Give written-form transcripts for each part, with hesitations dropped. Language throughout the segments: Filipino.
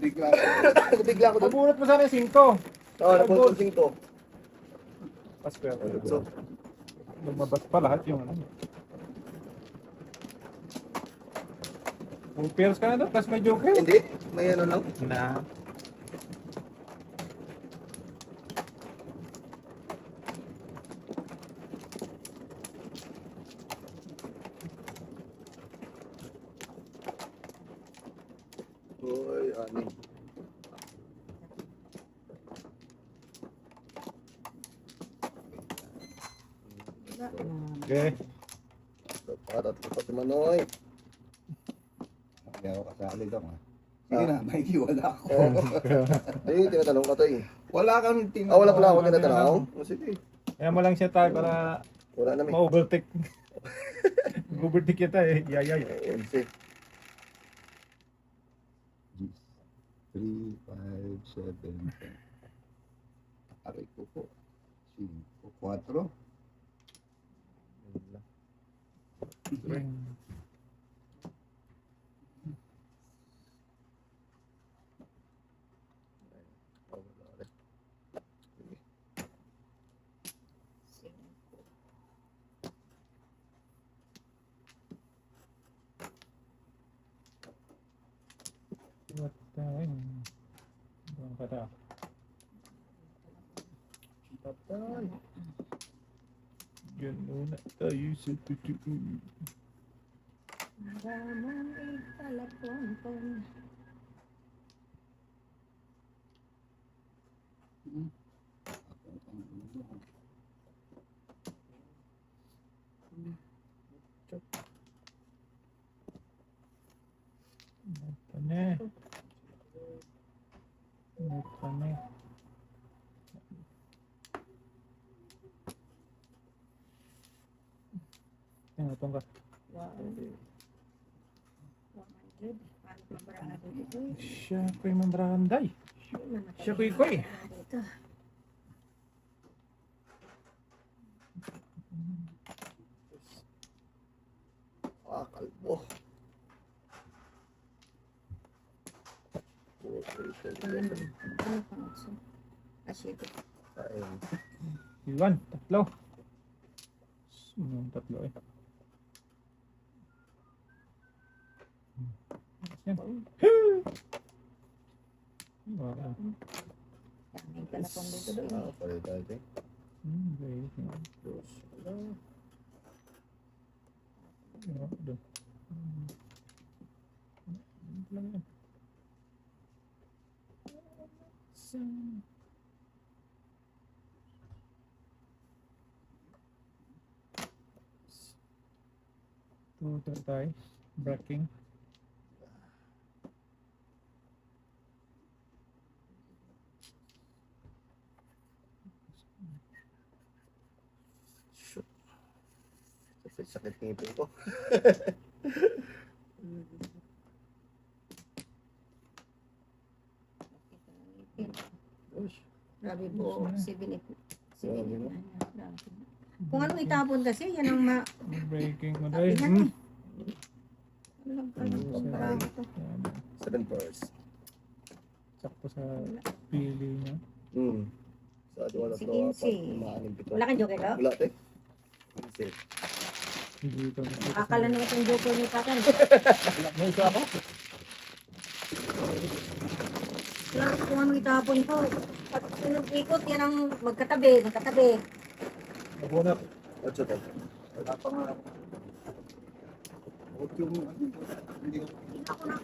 Bigla. Bigla ako doon. Nabunot mo sana yung 5. Oo, napulsing to. Paswerte. So, Lumabas pa lahat yung ano. Full pairs ka na doon, plus may joker. hindi. May ano lang. Na. Uy, ani. Okay. Tatlo pa si Manoy. Kaya ako kasali lang ha. Sige na, may wala ako. Ayun, tinatanong ka to eh. Wala kang tinatawag. Wala pala ako Wala tinatanong. tinatanong. Oh, sige. Kaya mo lang siya tayo para Wala na may. ma-overtake. Overtake kita eh. Yayay. Ayun, sige. 3, 5, 7, 10. Aray ko po. 5, 4. What time? Buwan pa ta. Patay. Yan muna tayo sa tutuin. Maramang ipalapompon. Ito na. Ito na. Tingnan ka. Wow. 100. Paano mabarado dito? Siya ko'y mambrahanday. Siya ko'y ko'y. Dito. Ah, kalbo. Ano pang utso? Asito. Ayun. Iwan, tatlo. Tatlo eh. Yan. Wow. Daming palapong dito doon. Ah, pala tayo eh. Great. Dos. Doon. Lang yan. Total tayo. Braking. Shoot. Sakit ngipin ko. Grabe po. 7. Kung ano itapon kasi, yan ang Braking mo tayo. tapihan eh. Alam ka lang kung marami to. 7 bars. Sakto sa pili niya. Sa wala Si to. Insi. Wala kang joker daw? Wala te. Insi. Hindi ito. Akala na itong joker ni Patan. May isa ako? Wala kung ano itapon ko. Pag ikot, yan ang magkatabi. Nabunot. What's it? Wala pa nga. Huwag yung hindi ko. Ako na.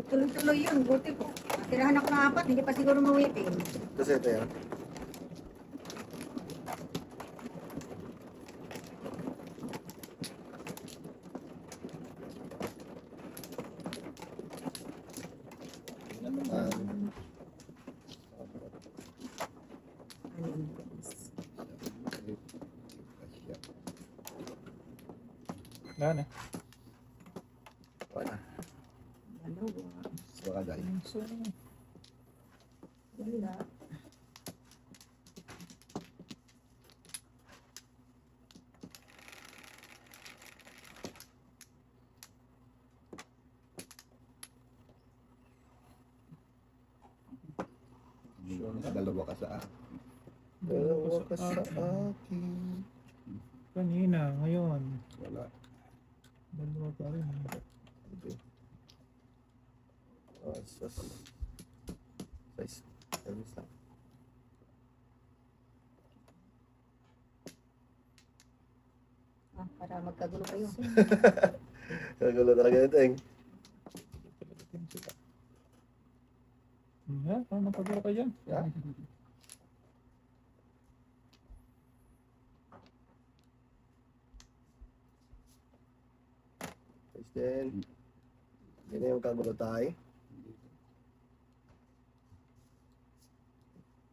Tuloy-tuloy yun. Buti po. Tirahan ako ng 4, hindi pa siguro mawitin. Kasi ito yan. Wala na. Wala. Dalawa. Baka dahil. So, Wala. Dalawa ka sa akin. Dalawa ka sa akin. Kanina, ngayon. Wala. Dalawa pa rin. Okay. Size. Permis lang. Para magkagulo kayo. Kagulo talaga ito eh. Yeah, parang magkaguro ka dyan. Yeah. Size din. Yan na yung kagulo tayo.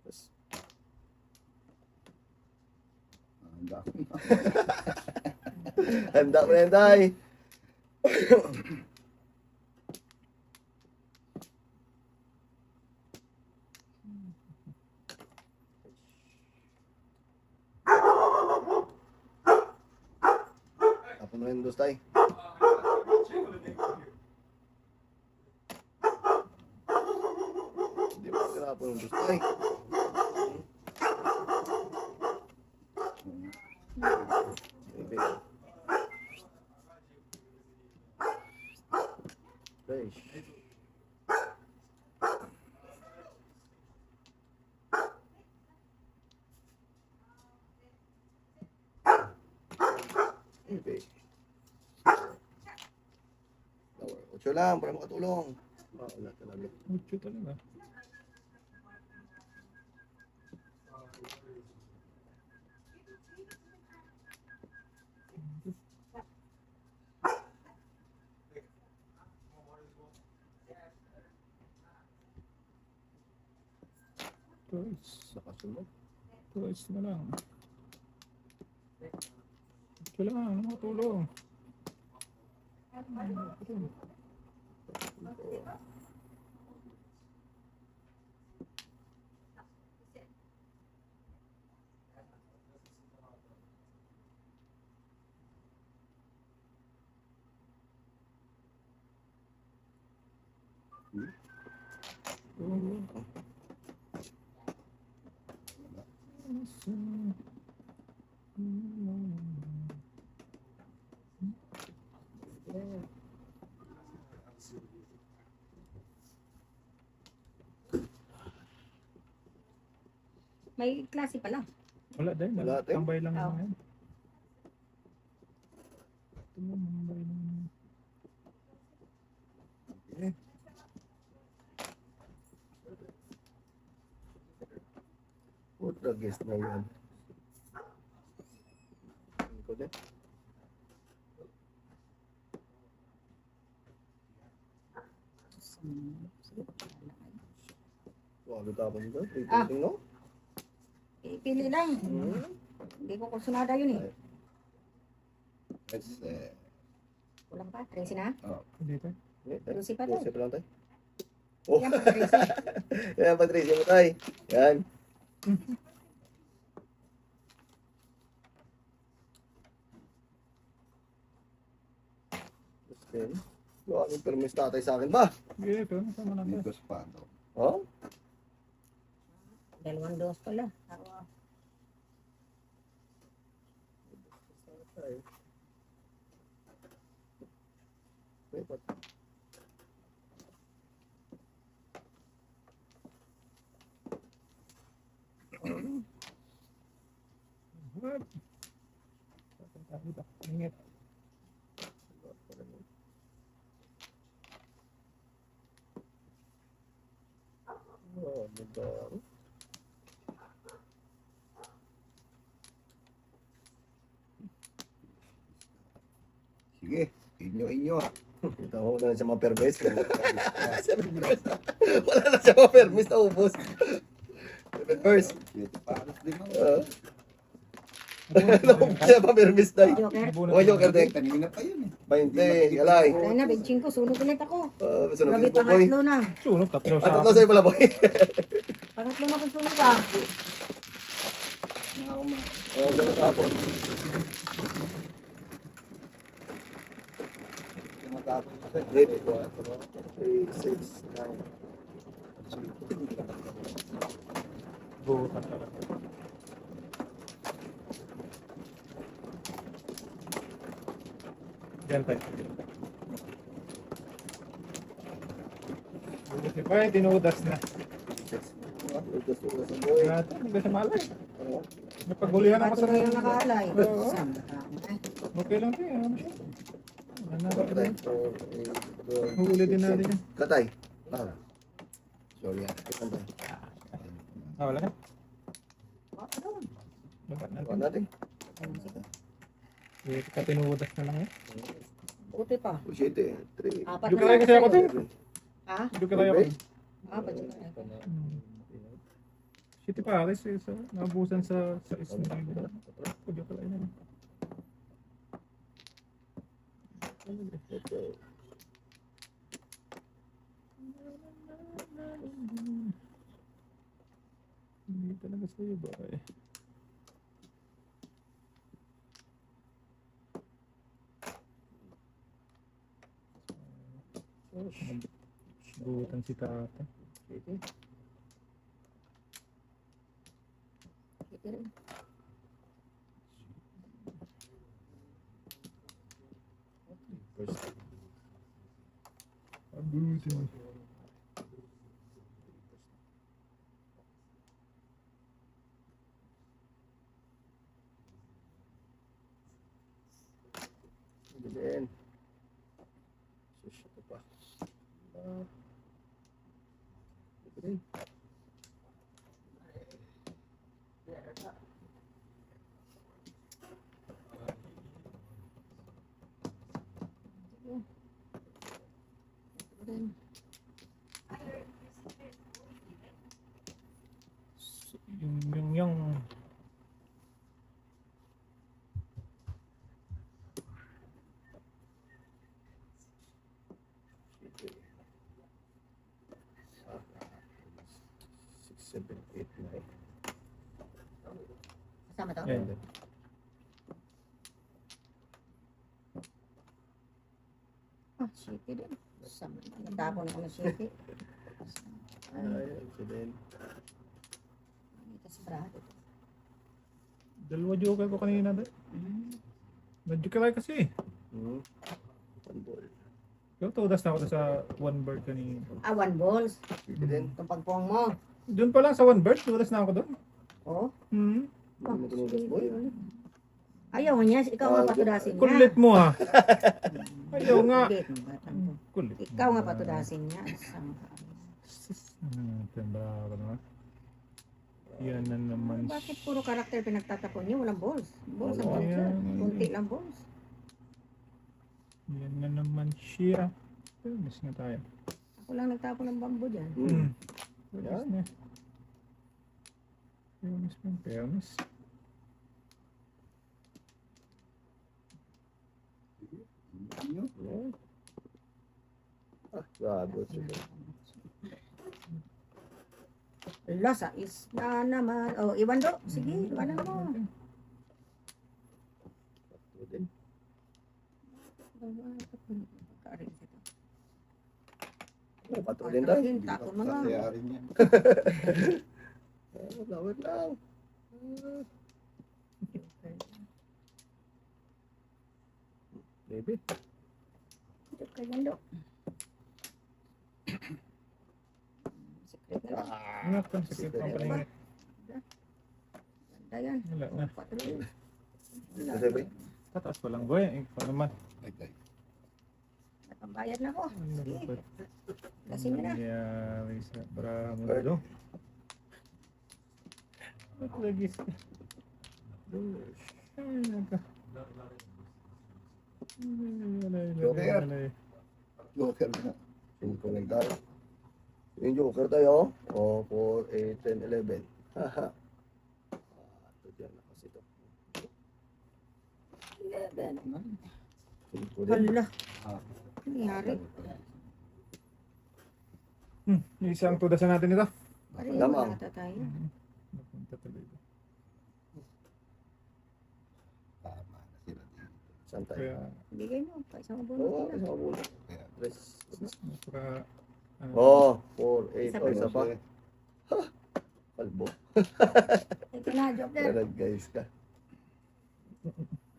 Tapos, Ang dami. handa mo na yan tayo. Tapos mo na yung dos tayo. Hindi mo tinapon yung dos tayo. Okay. Fresh. Okay. Ocho lang para makatulong. Wala talaga. Mucho talaga. Twice. Nakasunod. Twice na lang. Kailangan makatulong. May klase pala. Wala din. Wala din. Tambay lang Oo. naman yan. Tambay lang naman. Okay. Putra guest na yan. Ko din. Wag tapon dito. Ah. Tingin no? Pili lang. Hindi ko kursunada yun eh. Yes, Kulang pa. 13 na. Dito. Lucy pa tayo. Lucy pa lang tayo. Oh. Yan pa 13. Yan, Patricia mo tayo. Yan. Okay. Yung permis tatay sa akin ba? Sige, ito. Nasama natin. dito sa pano. Oh? 2 dos pala. Wait, what? What? Dito. Ingat. Oh, diba? Sige, inyo. Kita mo na sa mga permis. Wala na siya mga permis na ubos. Permis. Dito panos din ako. Naubos siya mga permis na. Joker. Oh, Joker din. Kanina pa yun eh. 20, galay. Wala na, 25. Sunog ulit ako. Sunog Grabe, yung boy. pangatlo na. Sunog, tatlo At sa tatlo sa'yo pala boy. Pangatlo na kung sunog ah. Oh, ganun tapon. Tumatapos ko sa'yo. 3, 4, 3, 6, 9. Butas talaga. Diyan tayo. Buti pa eh, tinudas na. Ugas-ugas ang buhay. Natin, hindi sa malay. Oo. Napagulihan ako sa Bato na yung nakalay. Oo. Isang tao. Ay, Okay lang din. Ano siya? Ano na Katay. Huli din natin yan. Katay. Ah. Sorry ah. Katay. Ah, wala na. ano? Baba Ano natin. natin? Ayun, sige. Katinudas na lang eh. Buti pa. 7, 3. Apat Yung na kalay lang kasi ako sa'yo. din. Ha? Hindi ka kaya ko. Apat yung kalay ko. City Paris eh. So, nabusan sa isang libo. Pwede ka lang yun. Hindi talaga sa'yo ba eh. Butan si tata. Sige rin. Abutin. Then. Sus, ito pa. Then. Yung Six, 7, 8, 9. Kasama to? eh, Ah, city din. Sama. Natapon ako ng city. Ay, Then. ito si Brad. dalawa joker ko kanina dahil. Medyo kalay kasi. One ball. Pero tudas na ako sa one bird kanina. Ah, one balls. Sige din. Itong pagpong mo. Doon pa lang sa one bird, tudas na ako doon. Oh. Hmm. Hindi mo tinugas, boy. Ayaw niya. Ikaw nga patudasin niya. Kulit mo ha. Ayaw nga. Kulit mo, batang to. Kulit. Ikaw nga patudasin niya. Isang Tanda ko naman. Yan na naman. Bakit puro karakter pinagtatapon niyo? Walang balls. Balls ang Ayan. balls. Kunti lang balls. Yan na naman siya. Miss na tayo. Ako lang nagtapon ng bambo dyan. Hmm. Yan. Yan. Fairness man, fairness. Inyo. Yan. Ah, grabe. Sige. Lasa is na naman. Oh, iwan do. Sige, iwanan mo. Tatlo din. Oh, patulin tayo. Tapon mo nga. Kakayarin niya. Lawat lang. Baby. Ito ka yan do. Secret na lang. Ano ito? Sakit ang paningin. Ganda yan. Wala na. Patuloy. Kasi ba? Tataas pa lang boy. Eh, pa naman. Okay. Napambayad na ako. Ano Sige. ba? Lasing mo na. Nangyari sa Brahmo do. Ba't lagi sa... Ay, naka. Joker. Joker na. Cinco lang tayo. Yung joker tayo. Oh, 4, 8, 10, 11. Haha. Ito dyan na kasi ito. 11. Cinco din. Hala. Ah. Nangyari. Yung isang tudasan natin ito. Pareho Lamang. nata tayo. Napunta tuloy. Tama na sila dito. Saan tayo? Kaya, Bigay mo. Paisang Oo, abunot isa na. ka muna. Kaya. Tres. para... Oh, 4, 8. Isa Oh, isa pa. Kasi, Kalbo. Ito na, Joker. Ayan, guys ka.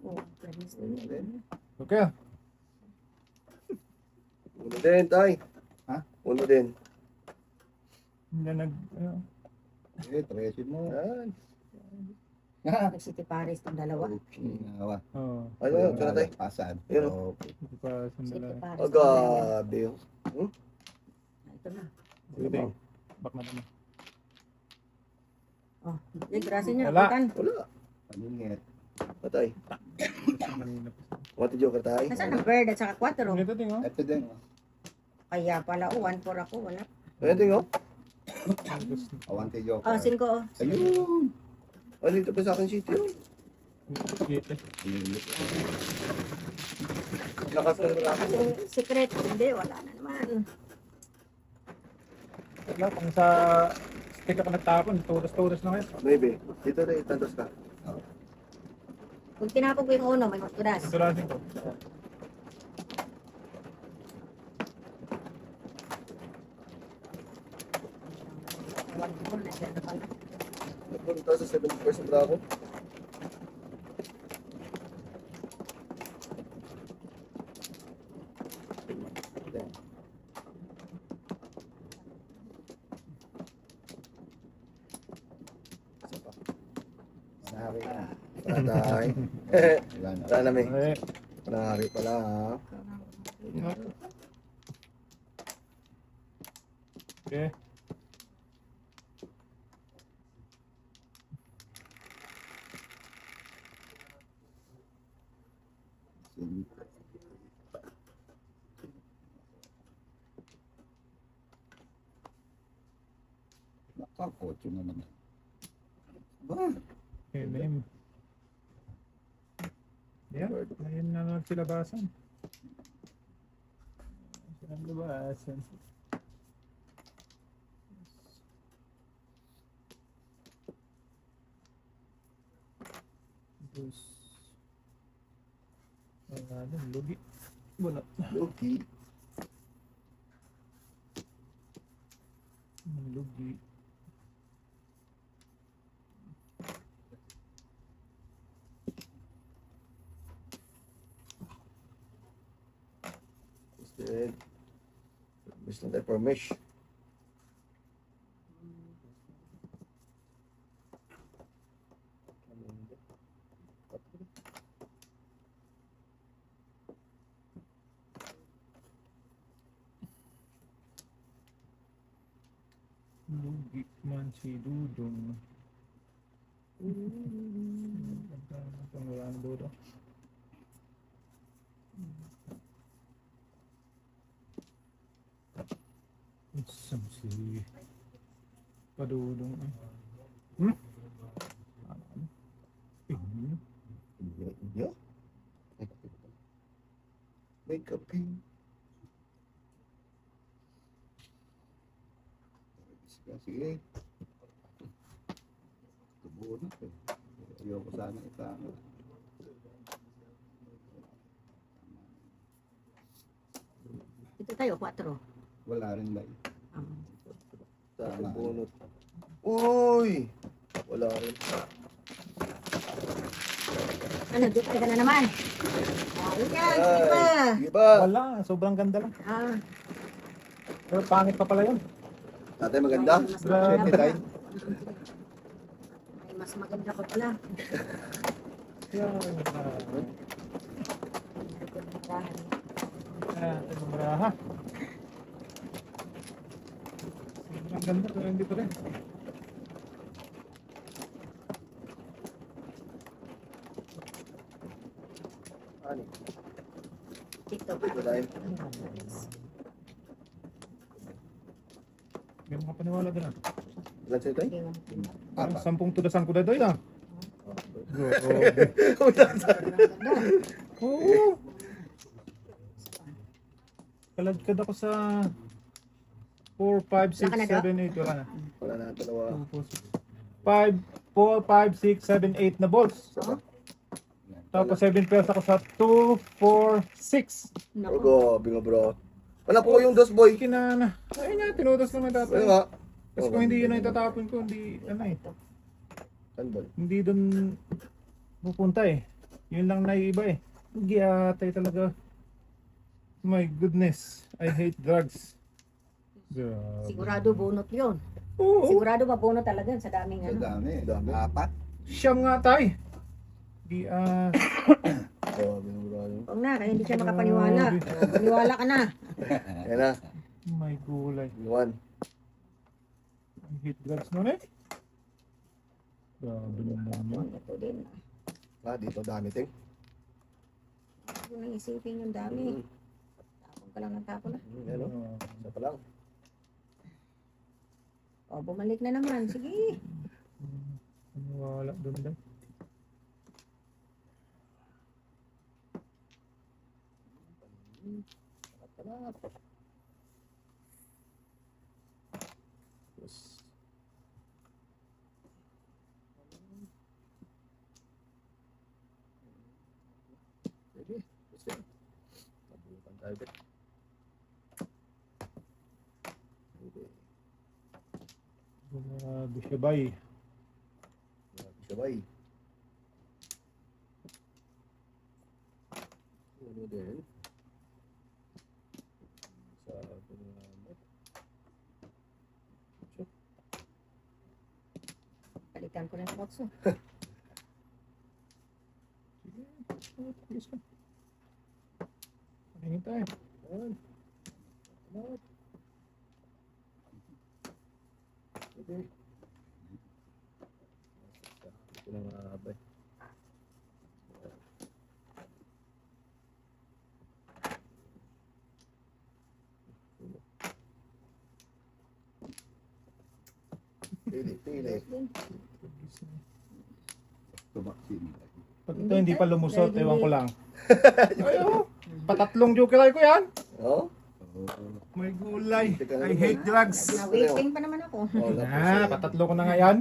Oh, premise na yun. Okay ah. Uno din, tay. Ha? Uno din. Hindi nag... Tresin mo. Yan. City Paris itong dalawa. Ginawa. Oo. Ayun, ito na tay. Pasan. Ayun, Okay. Hindi pa City sandala. Paris. Oh, gabi. Ito na. Sige, back na naman. Oh, grasin niya. Wala. Apitan. Wala. Paningit. Patay. Kanina pa. What joker tay? Nasaan ang bird at saka 4? Ito ting oh. Ito din. Kaya pala, 1-4 ako. Wala. Ayun, ting, oh. Awante joker. Oh, 5. Oh. Ayun. Ano dito pa sa akin city, oh. Pinilit. Lakas na naman ako. Secret. Hindi, wala na naman. Wala, kung sa stick ako nagtapon, turas-turas na kayo. Maybe. Dito na, itantos ka. Kung tinapog ko yung uno, may magtudas. Turasin ko. Nagpunta sa 70% na ako. Isa pa. Nari na. Patay. Wala na. Wala na, may. Eh, Panahari pala, ha. okay. Nakakotso na naman. Ba? Okay, name. Yeah, ayun na nagsilabasan. Silabasan. Tapos, wala na, lugi. Wala. Loki. Lugi. Then, miss na tayo for mesh. Lugi man si Dudong. Ang wala ang Dudong. Isang si Padudong. Hmm? Ano? Inyo? Inyo? May kape. Sige. Tubuo na ito. Ayoko sana itama. Ito tayo, 4. Wala rin lang. Sa akin bunot. Uy! Wala rin. Ano, Joker ka na naman. Ayun yan, sige pa. Ay, sige ba? Wala, sobrang ganda lang. Ah, Pero pangit pa pala yun. Tatay maganda? mas Grabe. maganda. Tay? Ay, mas maganda ko pala. Yeah. Ito maraha. Sobrang ganda pero hindi pa rin. Ano? TikTok. Ito tayo. Hindi mo kapaniwala doon ah. Ilan sa'yo tayo? Apat. 10 tudasan ko na doon ah. Oo. Kaladkad ako sa 4, 5, 6, Wala ka na 7, 8. Wala na. Wala na, dalawa. 5, 4, 5, 6, 7, 8 na balls. Tapos 7 pairs ako sa 2, 4, 6. Naku. Ogo, bingo bro. Wala po yung dos boy. Kinana. Ayun nga, pinutos naman Ano dapat. nga? Kasi kung hindi yun ang itatapon ko, hindi, ano eh, Handball. hindi doon pupunta eh. Yun lang naiiba eh. Giatay talaga. My goodness, I hate drugs. Grabe. Sigurado bunot yun. Oo, Sigurado mabunot talaga yun sa daming Ang ano. dami. Dami. Apat. siyam nga tay. Grabe na marami. Huwag na, kaya hindi siya makapaniwala. Paniwala ka na. Ayan na. My gulay. Iwan. I hate drugs nun eh. Grabe naman yun. Ito din. Dito dami ting. Huwag mo nang isipin yung dami. Tapon ka lang ng tapon na. Ayan o. Isa pa lang. O, bumalik na naman. Sige. Wala doon din. Yes. Sige. Gusto yun. Tabukan tayo. Bet. Okay. Grabe siya bay. Sabay. Ano din? Sa Balikan ko na sa botso. Please ka. Paningin tayo. Ayan. Salamat. Okay. Ito na mga abay. Pili. Tumaksin. Pag ito hindi pa lumusot, ewan ko lang. Ayo, patatlong joker ko yan. Oh? May gulay. I hate drugs. Na-waiting pa naman ako. Patatlo ko na nga yan.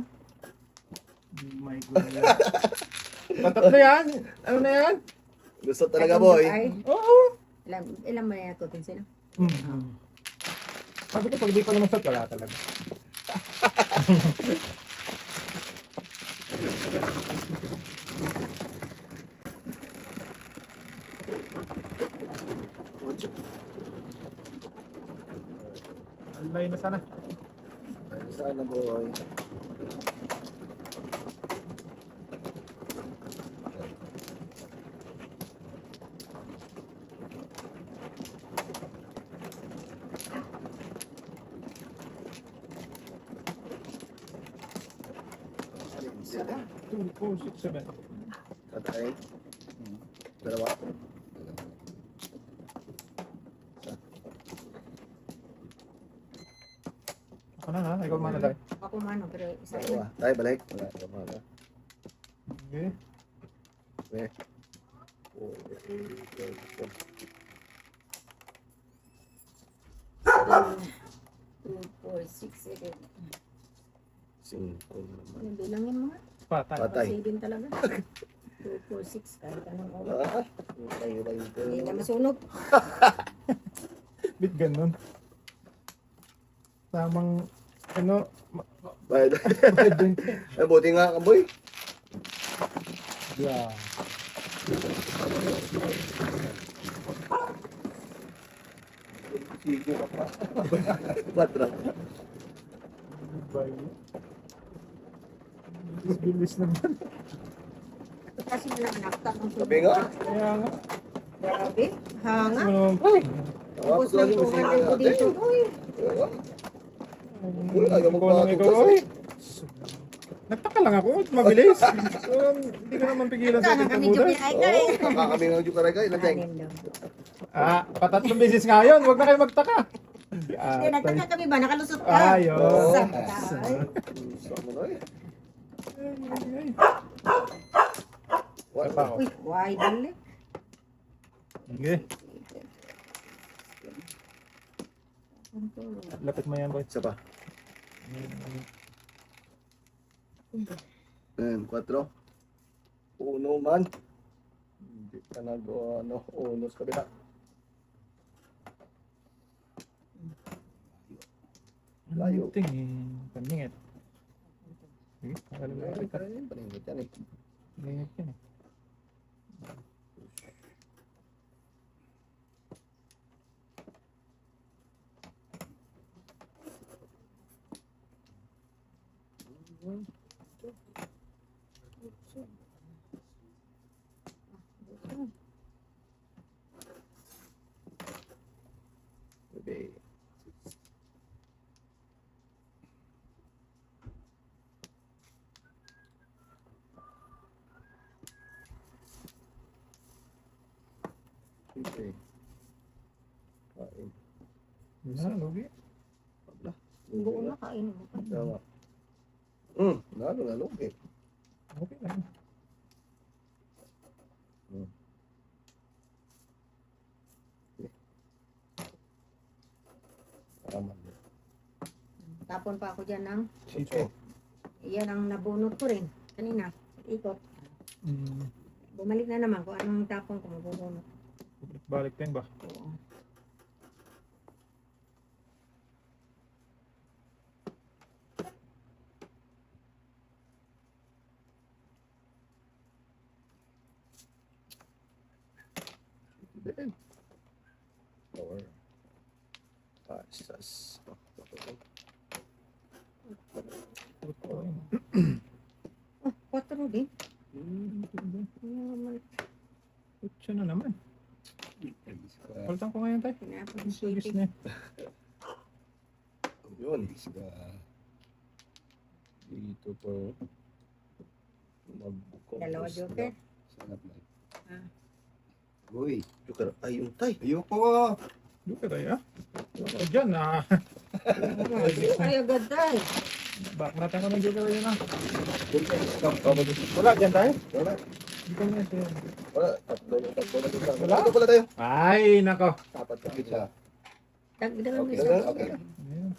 My gulay. Patatlo yan. Ano na yan? Gusto talaga, boy. Ay, Oo. ilan mo na natutin sila? Sabi ko, pag di pa lumusot, wala talaga. Alay na sana. Sana, boy. Saka. 2, 4, 6, 7. Tatay. Dalawa. Ako na ha, ikaw mana tayo. Ako mano, pero isa Dalawa. yun. Tayo, balik. Wala. Wala. Okay. Okay. 2, 4, 6, 7. Cinco naman. Ano, bilangin mo nga. Patay. Patay. 7 talaga. 2, 4, 6. Kahit anong oras. Tayo. Hindi na masunog. Bit ganun. Tamang, ano, Bayad. Ay, buti nga ka, boy. yeah. Sigo ka pa. Batra. Bilis naman. Kasi wala anak. Tapos Sabi nga. Kaya nga. Grabe. Hanga. Ano naman po eh. Tapos ng 200 ko dito. Uy. Uy, ayaw mo Ikaw lang pa ikaw, tugas, oy. Nagtaka lang ako, mabilis. Hindi ko naman pigilan sa Sana ating kami tabudas. jubilay ka eh. Kami ng Jukaray ka, ilan teng? Anim daw. Patatlong beses nga yun, huwag na kayo magtaka. Hindi, nagtaka kami ba? Nakalusot ka? Ayun. Sakay. Sama na eh. Wala pa ako. Uy, why dali? Sige, lapit mo yan, boy. Isa pa. Ayan, 4. Uno man. Hindi ka uno sa kabila. Layo. Tingin. Paningit. Sige, nakalagay Ay, kita. paningit yan eh. Paningit yan eh. Okay. Okay. Kain. Yan, lugi. Pabla. Buo na kain mo. Tama. Lalo na lugi. Okay lang. Tama. Tapon pa ako dyan ng, Sito. yan ang nabunot ko rin. Kanina, ikot. Mm. Bumalik na naman kung anong tapon ko mabubunot. Balik din ba? Oo. Then. Or. Pasas. Oh, 4 din. Kutsa na naman. Ayos ka. Palitan ko ngayon tayo. Tinapon yung Service sipit. na. Yun. Ayos ka. Dito po. Dalawa joker. Sanap na. Ah. Uy, Joker. Ay, yung tay. ayoko. Doon ka tayo ah. Ako dyan ah. Ay, agad tayo. Back natin ko ng joker yun ah. Stop. Wala dyan tayo. Wala. Hindi ko na ito yun. Wala. Tatlo na dito. Wala? Dito pala tayo. Ay, nako. Apat na. Isa. Dagdagan mo Okay, isa. okay. Ayun.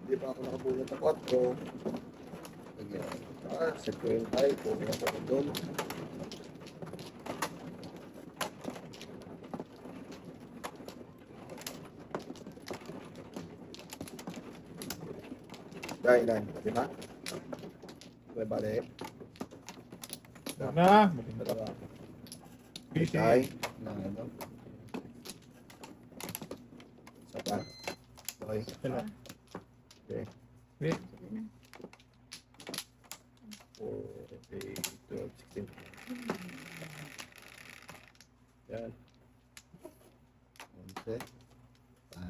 Hindi pa ako nakabulot ng 4. Set ko yung tay. Puro na ako doon. Dahil na. Di ba? Okay, balik. Na. Dalawa. Busy. Tay. Na ano? Isa pa. Okay. Wala. Okay. Wait. 4, 8, 12, 16. Yan. 11, 5,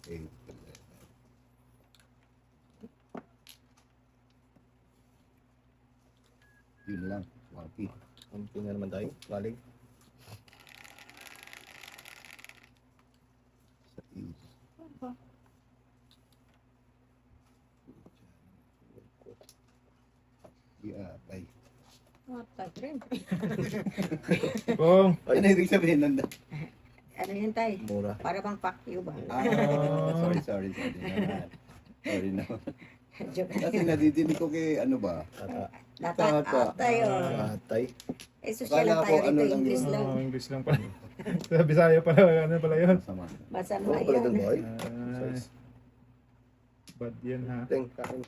8, 11. Yun lang. Waki. Ang tingnan naman tayo. Balik. Sa is. Ay. Oh, tayo rin. Kung. Ano ibig sabihin nun? Ano yan tayo? Mura. Para bang pack you ba? Sorry naman. Sorry naman. Joke. Kasi nadidinig ko kay ano ba? Tata. Tata. Tayo. Tatay. Eh, social lang Akala tayo ko ano rito, lang English yun. lang. English lang pala. Sa Bisaya pala. Ano pala yun? Masama. Masama Oo, pala doon, yan. boy. Ay. Bad yan ha. Ting, kain.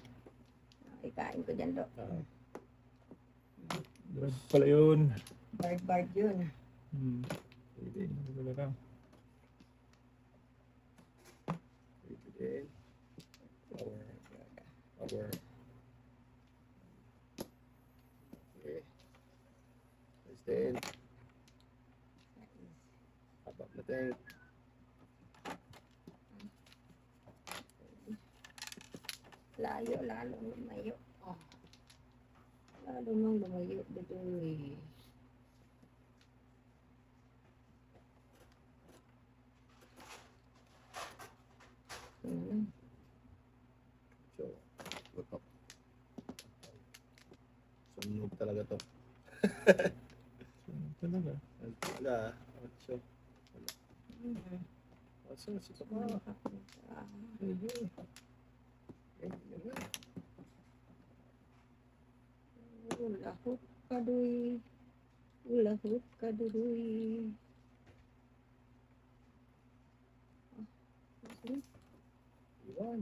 Ikain ko dyan, do. Bad pala yun. Bard yun. Hmm. Hindi ko lang. Bibigyan. Power. Power. Okay. Nice din. Habak na din. Layo, lalo lumayo. Oh. Lalo mong lumayo dito eh. So, Tutok. sunog talaga to. Talaga. Wala. So, so, sito pa. kaduy. Ulahut kaduduy. Iwan.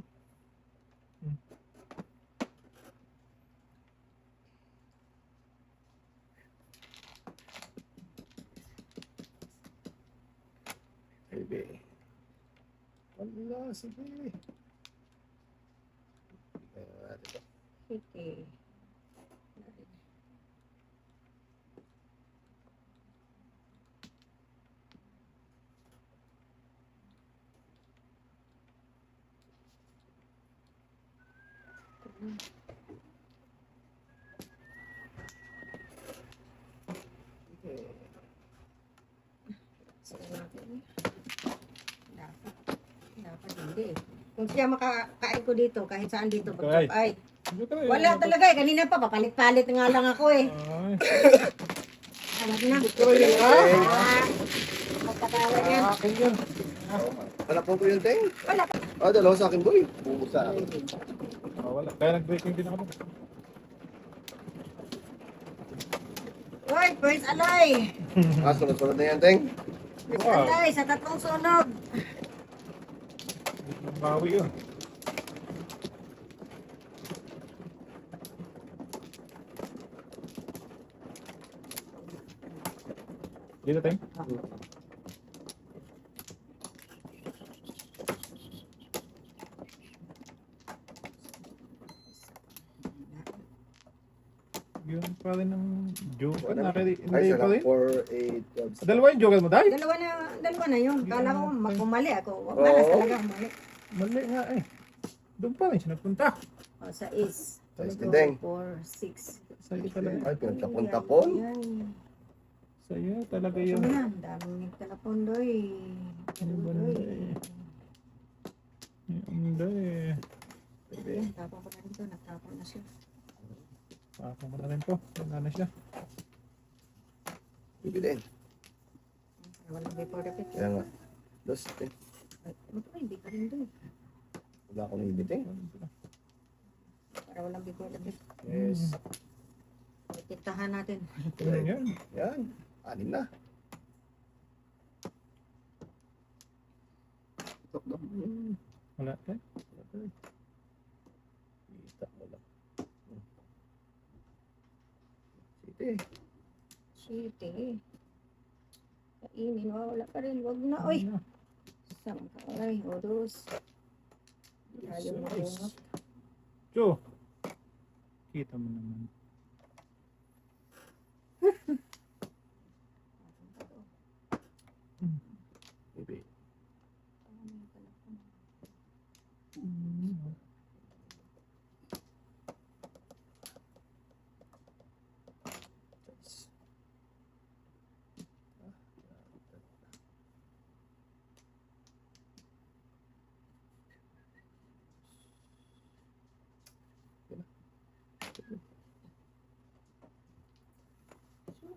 Baby. Wala, sige. Sige. Dapat hindi. Kung siya makakain ko dito, kahit saan dito, Okay. ay, Hindi ka wala talaga eh. Kanina pa, papalit-palit nga lang ako eh. Ay, Alam na. Teng. Magkatawa yan. akin yun. Anak mo po yun, Teng? Wala. Dalawa sa akin, boy. Bubog sa akin. Wala. Kaya nag-breaking din ako. Uy, first alay. Sunod-sunod na yan, Teng. First Wow. alay, sa tatlong sunog. Bawi yun. Dito tayo. Yun pa rin ang joke. Ay, Hindi pa sarap. rin. 4, 8, 12. Dalawa yung joke mo, Day? Dalawa na yun. Kala ko kumali ako. Malas Oo. talaga kumali. Mali nga eh. Doon pa rin siya nagpunta. O, sa is. Sa is, Teng. 4, 6. Sa'yo talaga. Ay, pinagtapon-tapon. Yan. Sa'yo talaga Ano yun. yan? Daming telefon doy. Ang banda eh. Ang banda eh. Ayun, tapon ko na dito. Nagtapon na siya. Ako mo na rin po. Wala na siya. Bibilin. Walang before the picture. Kaya nga. Dos, Teng. Ay, ano pa? Hindi pa rin doy. Wala akong ibiting. Para walang before the picture. Yes. Tintahan natin. Yan yan. Yan. 6 na. Tok daw. Wala eh. Kita mo lang. Sige. City. Kainin. Wala pa rin. Wag na. Oy. Isang karay. O dos. Ayaw na bungot. Jo. Kita mo naman. Bibi.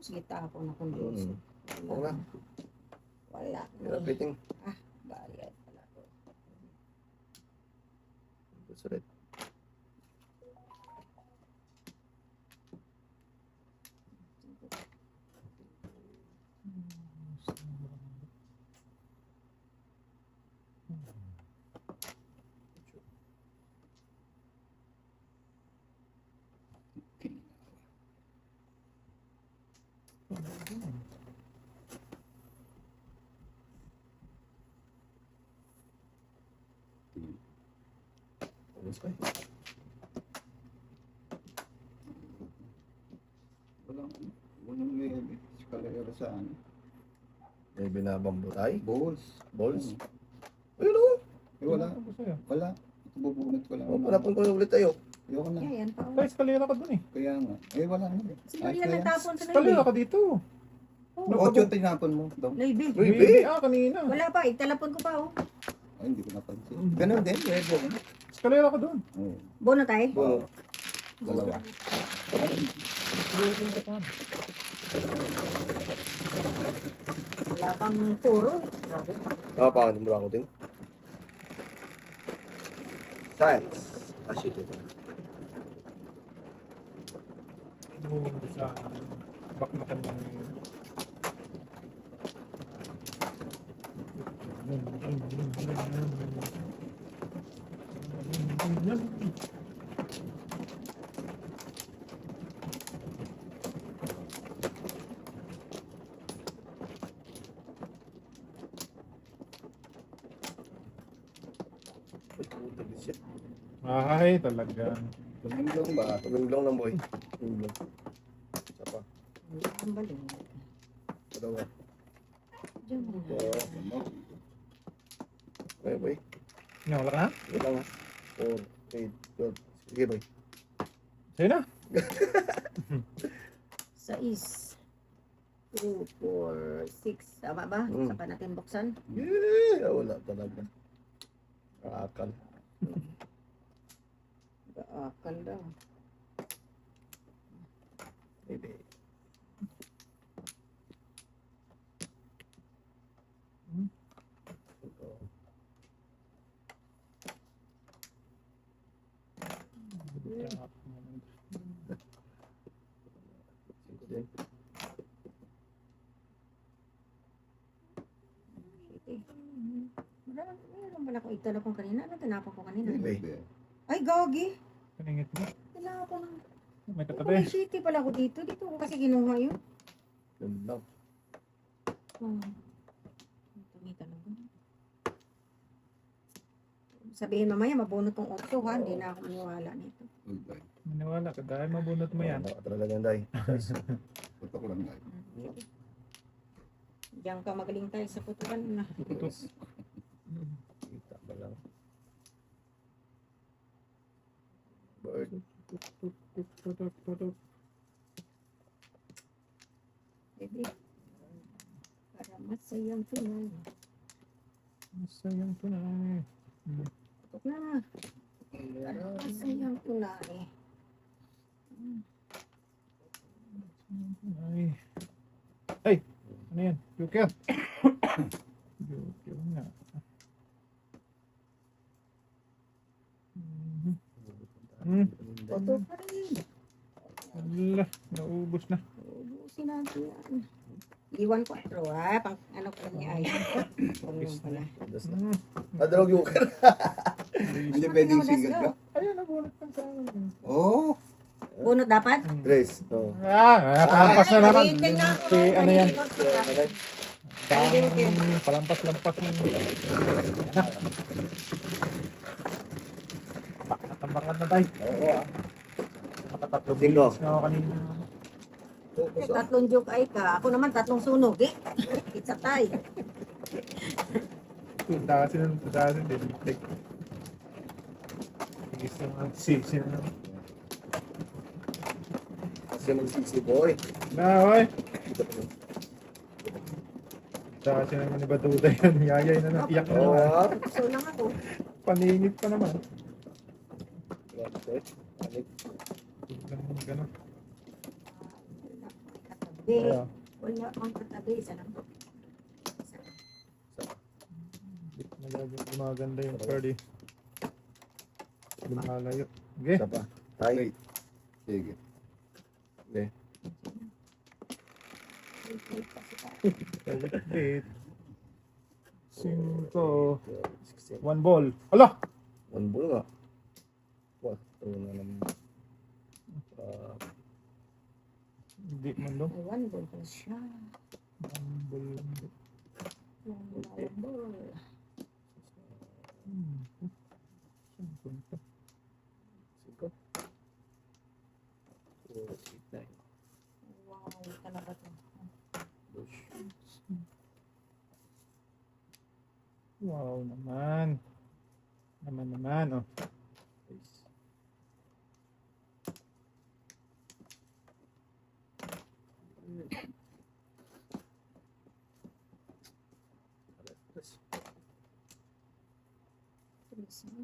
Sige, tapon akong dos. Oo nga. Wala. Pirapiting. Bayad pala ko. Sulit. Alis pa eh. Walang may eskalera sa ano. May binabambo tayo. Balls. Balls. Oo. Ayun o. Eh, wala. Ano ba sa'yo? Wala. Bubunot ko lang. O, panapunta na ulit tayo. Ayoko na. Yan pa. Kaya eskalera ka dun eh. Kaya nga. Eh, wala na. Sino yan nagtapon sa Eskalera live? ka dito. Ocho yung tinapon mo. Daw. Live. Uy, Baby, kanina. Wala pa. Italapon ko pa oh. Ay, hindi ko napansin. Ganun din. Pwede. Eskalera ka dun. Oo. Bono tayo. Bono. Dalawa. Wala pang puro. Grabe. Nakapangan mo ako din. Science. Ah, shit. Ito. sa bakmakan ng ay talaga. Tumulong ba? Tulong lang boy. Tulong. Isa pa. Ang balik. Dalawa. Diyan mo. So, okay boy. Wala ka na? Wala nga. 4, 8, 12. Sige boy. Sa'yo na. 6, 2, 4, 6. Tama ba? Mm. Saka natin buksan. Yeah, wala talaga. Akal. Gaakal daw. Maybe. Ito. Cinco din. Meron pala akong itanong kanina. Ano tinapon ko kanina? Maybe. Ay, gagi. Paningit mo. Tinapon. May May katabi. shitty pala ako dito. Dito ko kasi kinuha yun. Yun lang. Oh. Dumi talaga. Sabihin mamaya, mabunot tong 8 ha. Hindi na ako maniwala nito. Okay. Maniwala ka dahil mabunot mo yan. Wala ka talaga yan, Day. Putok lang nga. Diyan ka magaling tayo sa putukan na. Putos. Kita ba lang. Bird. Baby. Para masayang tunay. Masayang tunay. Putok na. Para masayang tunay. Ay. Ay! Ano yan? Joker! Joker nga. Putok pa rin. Wala, naubos na. Ubusin natin yan. Iwan 4 ha. Pang ano pa lang niya ay. Pangyon pala. Das na. Nadalog yung ka. Hindi pwedeng sigat ka? Ayun, nabunot lang sa akin. Oo. Bunot dapat? Trace. Oh. Palampas na naman. Narinig na ako. Si, ano yan? Okay. Palampas-lampas na. Nakatambakan na tayo. Oo ah. Nakatatlong Cinco. minutes na ako kanina. Focus ah. 3 joke ay ka. Ako naman 3 sunog eh. Pizza tayo. Dasin din. Tigis na mga sisi na. Kasi magsisi boy. Na, oy. Dasin naman ni Baduda yan. Yayay na napiyak na Oo naman. ah. So lang ako. Paningit pa naman. Okay. Panik. Ganun. Katabi. Kaya, Wala akong katabi. Isa lang. gumaganda yung card eh. Lumalayo. Okay. Isa pa. Tay. Wait. Sige. Okay. Eight. 5. 16. 1 ball. Ala! One ball nga. Wah, ito na naman. Hindi man daw. One ball pa siya. 1 ball. One ball. Saan punta? 5. 4, 8, 9. Wow, talaga to. Push. Wow naman. Naman, oh. Ace. Alas. Tulis na.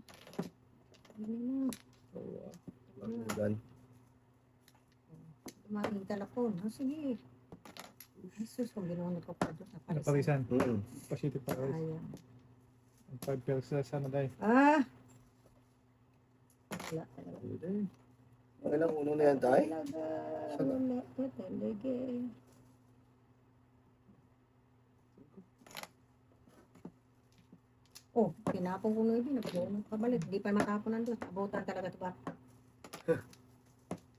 Ano na. So, lakugan. Tumaking telefon. Oh, sige. Jesus, kung binunod ko pa doon. Naparisan. Mm. Positive pa rin. Ayan. 5 pills na sana dahil. Ah! Wala talaga. Pwede. Ilang uno na yan, tay? Talaga, wala pa talaga. Oh, tinapon ko na yun. Nagbuno kabalik. Di pa matapon nandun. Abutan talaga ito ba?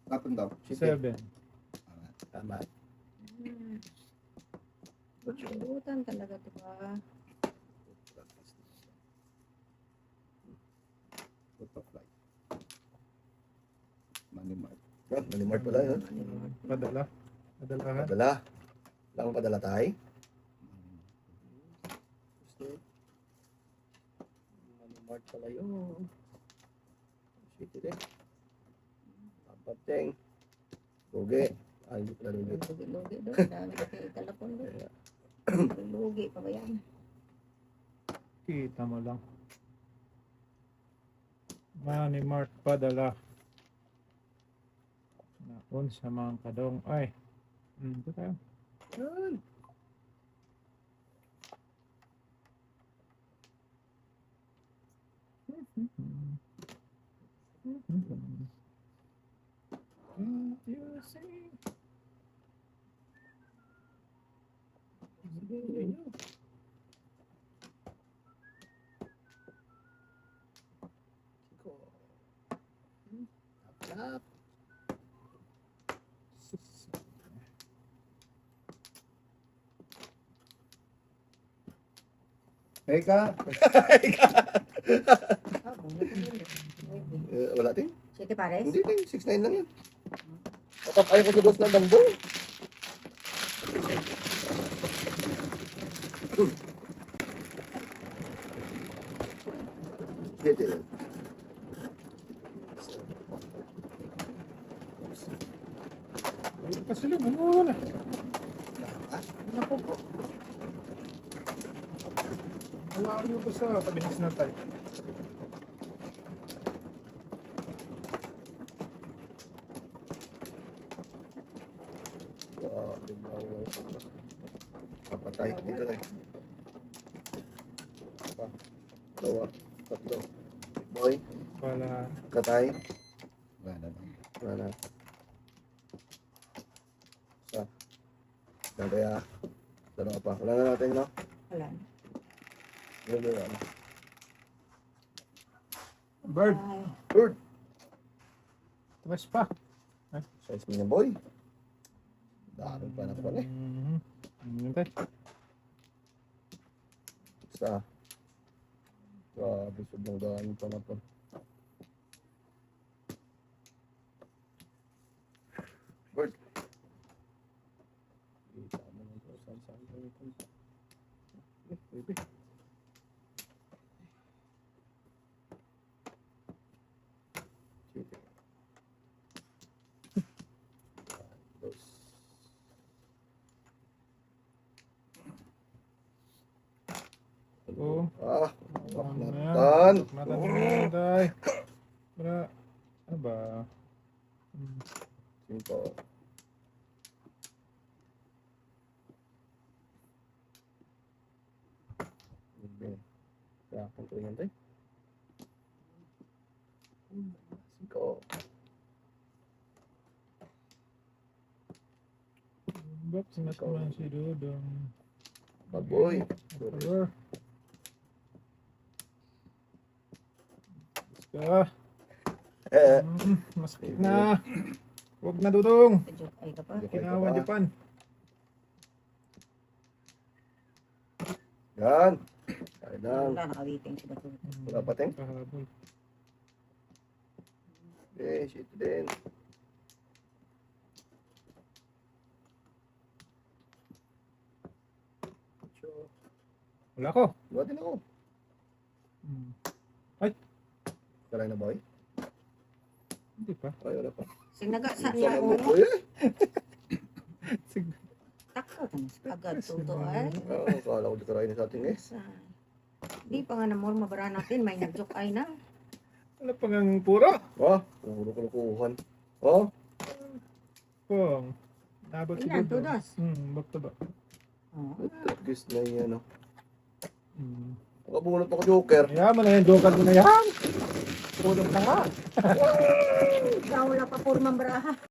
Tapon daw. 7. Tama. Abutan talaga ito ba? Butterfly. Money mark. Ah, malimart pala yun. Padala. Padalahan. Padala. Wala kang padala, tay? Malimart pala yun. City din. Papateng. Lugi. Ay, hindi pala lugi. Lugi doon. Dami na kayo italapon doon. Lugi pa ba yan? Kita mo lang. Money Mart padala. Naon sa mga kadong. Ay. Ito tayo. Yan. You see. Tap. Teka. Wala din. Sige pares. Hindi din. 6'9" lang yan. Tatapay ko sa dos ng dambo. Dito yun. Pasilubong mo na. Naku po. Hawakan mo ko sa pabihis na tayo. Papatay. Dito na. Dalawa. Tatlo. Boy. Wala. Katay. Wala na lang. Wala na. Isa. Kaya. Dalawa pa. Wala na natin, no? Wala. Wala na. Bird. Ay, Bird. Tumas pa. Size mo niya, boy. Dami pa na pala eh. Yun tayo. Isa. Grabe, sobrang dami pa na pala. Bird. Tama na ito. Saan ka ito? Baby. Sige. Dos. Oo. Ah, Matan. matan. Matan na tayo. Para, ano ba? Cinco. Kaya kung tulingan tayo. Cinco. Ba't sinas naman si Dodong? Baboy. Cover. Ka. Masakit na. Huwag na Dodong. joke ay ka pa. Kinawa Japan. Yan. Kaya lang. Wala, nakawiting si Bato. Wala pa ting. Kahabol. Eh, shit din. Wala ko. Wala din ako. Kalay na boy? Hindi pa. Ay, wala pa. Sinaga sa Saan niya mo ulo. po eh? Sige. Takot ang agad tuto ay. Oo, kala ko di karay na sa ating eh. Di pa nga namor mabara natin. May nag-joke ay na. Wala pa ngang puro. Oh, puro kulukuhan. Oh, Pong. Nabot si Ilan, Dodong. tudos? Back to back. Oh. guys na yan oh. Hmm. Nakabunot ako joker. Kaya mo na yan. Joker mo na yan. Tulog na nga. Ikaw wala pa purmang baraha.